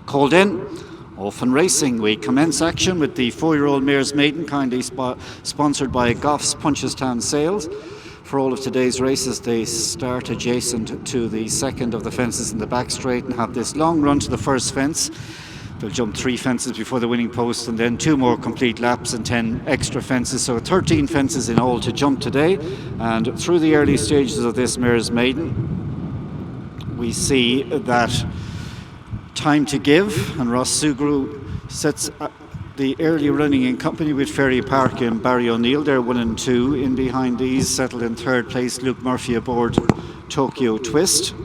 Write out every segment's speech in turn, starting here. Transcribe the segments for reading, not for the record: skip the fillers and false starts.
Called in, off and racing. We commence action with the 4-year-old mare's Maiden, kindly sponsored by Goffs Punchestown Sales. For all of today's races, they start adjacent to the second of the fences in the back straight and have this long run to the first fence. They'll jump 3 fences before the winning post and then 2 more complete laps and 10 extra fences. So 13 fences in all to jump today. And through the early stages of this mare's Maiden, we see that Time to Give and Ross Sugru sets the early running in company with Ferry Park and Barry O'Neill. They're 1 and 2. In behind these, settled in 3rd place, Luke Murphy aboard Tokyo Twist.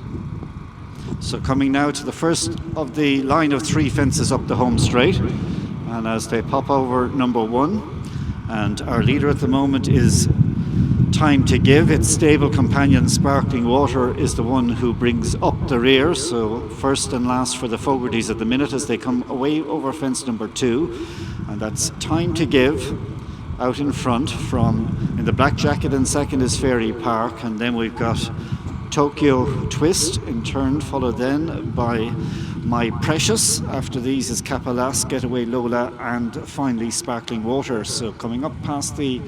So coming now to the first of the line of 3 fences up the home straight, and as they pop over number 1, and our leader at the moment is Time to Give. Its stable companion Sparkling Water is the one who brings up the rear, so first and last for the Fogartys at the minute as they come away over fence number 2, and that's Time to Give out in front. From in the black jacket in second is Ferry Park, and then we've got Tokyo Twist in turn, followed then by My Precious. After these is Capalas, Getaway Lola, and finally Sparkling Water. So coming up past the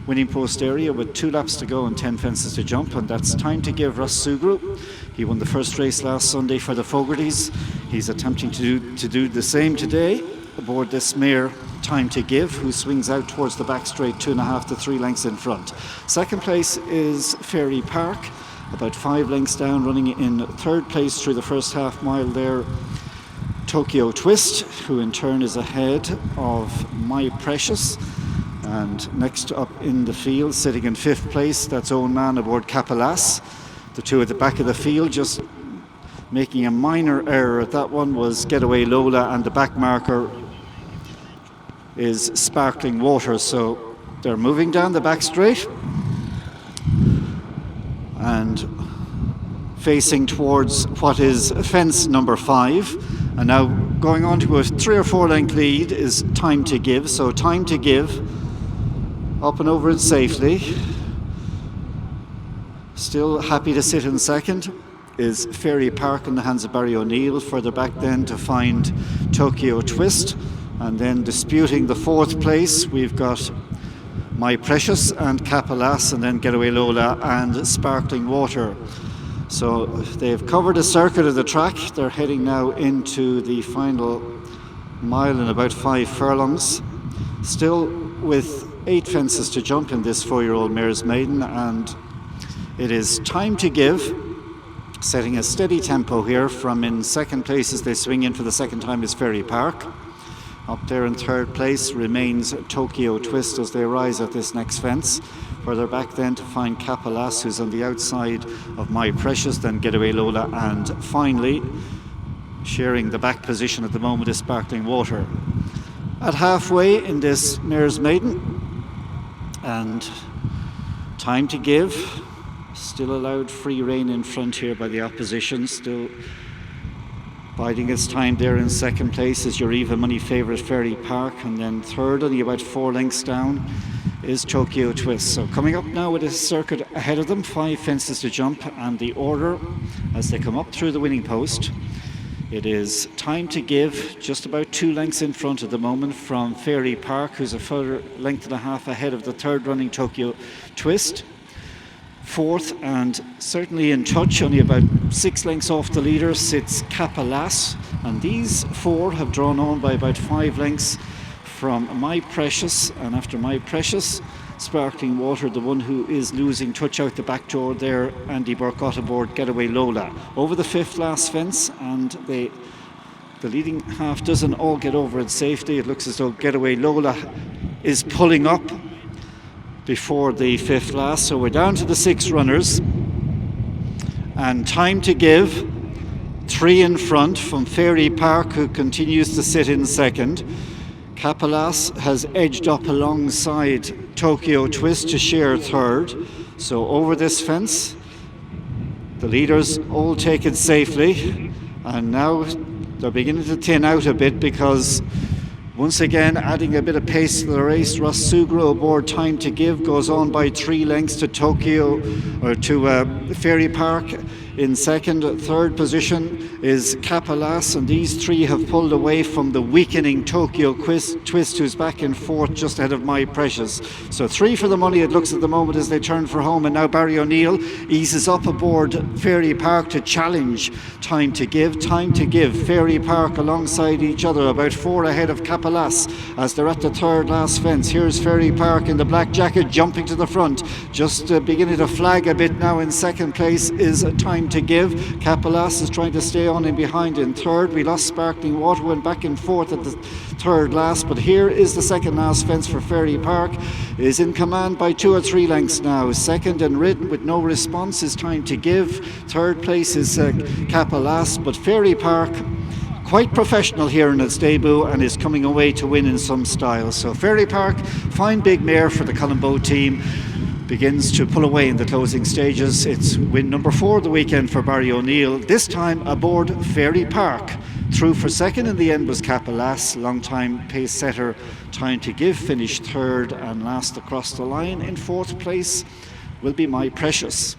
winning post area with 2 laps to go and 10 fences to jump, and that's Time to Give Ross Sugru. He won the first race last Sunday for the Fogartys. He's attempting to do the same today aboard this mare Time to Give, who swings out towards the back straight 2.5 to 3 lengths in front. Second place is Ferry Park, about 5 lengths down, running in 3rd place through the first half mile there. Tokyo Twist, who in turn is ahead of My Precious. And next up in the field, sitting in 5th place, that's Owen Man aboard Capalas. The 2 at the back of the field, just making a minor error at that one, was Getaway Lola, and the back marker is Sparkling Water. So they're moving down the back straight and facing towards what is fence number 5. And now going on to a 3 or 4 length lead is Time to Give. So Time to Give up and over it safely. Still happy to sit in second is Ferry Park in the hands of Barry O'Neill. Further back then to find Tokyo Twist, and then disputing the 4th place we've got My Precious and Capalas, and then Getaway Lola and Sparkling Water. So they've covered a circuit of the track. They're heading now into the final mile in about 5 furlongs, still with 8 fences to jump in this 4-year-old mare's Maiden, and it is Time to Give, setting a steady tempo here. From in 2nd place as they swing in for the 2nd time is Ferry Park. Up there in 3rd place remains Tokyo Twist as they rise at this next fence. Further back then to find Capalas, who's on the outside of My Precious, then Getaway Lola, and finally sharing the back position at the moment is Sparkling Water. At halfway in this mare's Maiden, and Time to Give still allowed free rein in front here by the opposition, still biding its time there. In 2nd place is your even money favourite Ferry Park, and then 3rd, only about 4 lengths down, is Tokyo Twist. So coming up now with a circuit ahead of them, 5 fences to jump, and the order as they come up through the winning post, it is Time to Give, just about 2 lengths in front at the moment from Ferry Park, who's a further length and a half ahead of the 3rd running Tokyo Twist. 4th, and certainly in touch, only about 6 lengths off the leader, sits Capalas, and these 4 have drawn on by about 5 lengths from My Precious, and after My Precious, Sparkling Water, the one who is losing touch out the back door there, Andy Burkott aboard Getaway Lola. Over the 5th last fence, and the leading half doesn't all get over in safety. It looks as though Getaway Lola is pulling up before the 5th last. So we're down to the 6 runners, and Time to Give, 3 in front from Ferry Park, who continues to sit in 2nd. Capalas has edged up alongside Tokyo Twist to share 3rd. So over this fence, the leaders all take it safely, and now they're beginning to thin out a bit because once again adding a bit of pace to the race, Ross Sugru aboard Time to Give goes on by 3 lengths to Ferry Park in second. Third position is Capalas, and these three have pulled away from the weakening Tokyo Twist, who's back in fourth, just ahead of My Precious. So 3 for the money, it looks at the moment, as they turn for home. And now Barry O'Neill eases up aboard Fairy Park to challenge Time to Give. Time to Give, Fairy Park alongside each other, about 4 ahead of Capalas as they're at the third last fence. Here's Fairy Park in the black jacket jumping to the front, just beginning to flag a bit now. In second place is Time to Give. Capalas is trying to stay on in behind in third. We lost Sparkling Water, went back and forth at the third last, but here is the second last fence for Fairy Park. Is in command by 2 or 3 lengths now. Second and ridden with no response is Time to Give. Third place is Capalas, but Fairy Park quite professional here in its debut and is coming away to win in some style. So Fairy Park, fine big mare for the Colombo team, begins to pull away in the closing stages. It's win number 4 of the weekend for Barry O'Neill, this time aboard Fairy Park. Through for second in the end was Capalas. Long time pace setter Time to Give finished third, and last across the line in fourth place will be My Precious.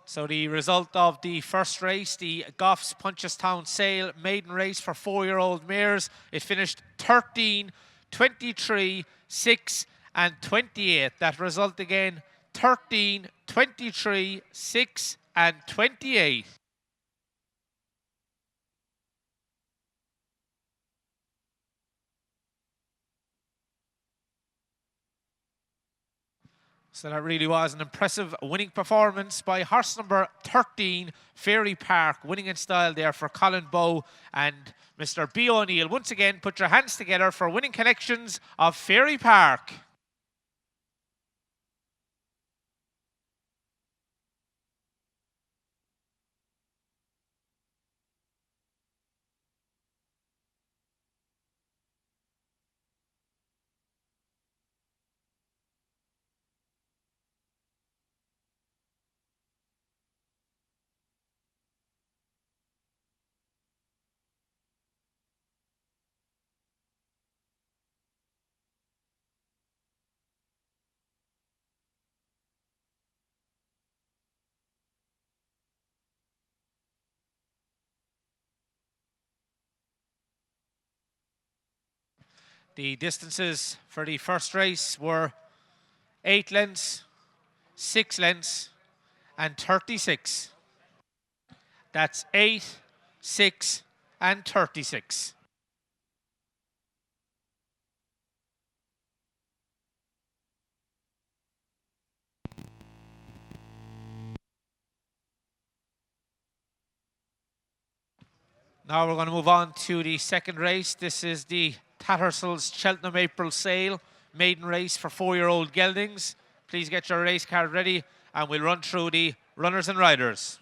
So the result of the first race, the Goffs Punchestown Sale maiden race for 4-year-old mares, it finished 13, 23, 6 and 28. That result again, 13, 23, 6 and 28. So that really was an impressive winning performance by horse number 13, Fairy Park, winning in style there for Colin Bowe and Mr. B. O'Neill. Once again, put your hands together for winning connections of Fairy Park. The distances for the first race were 8 lengths, 6 lengths, and 36. That's 8, 6, and 36. Now we're going to move on to the second race. This is the Tattersalls Cheltenham April Sale maiden race for 4-year-old geldings. Please get your race card ready and we'll run through the runners and riders.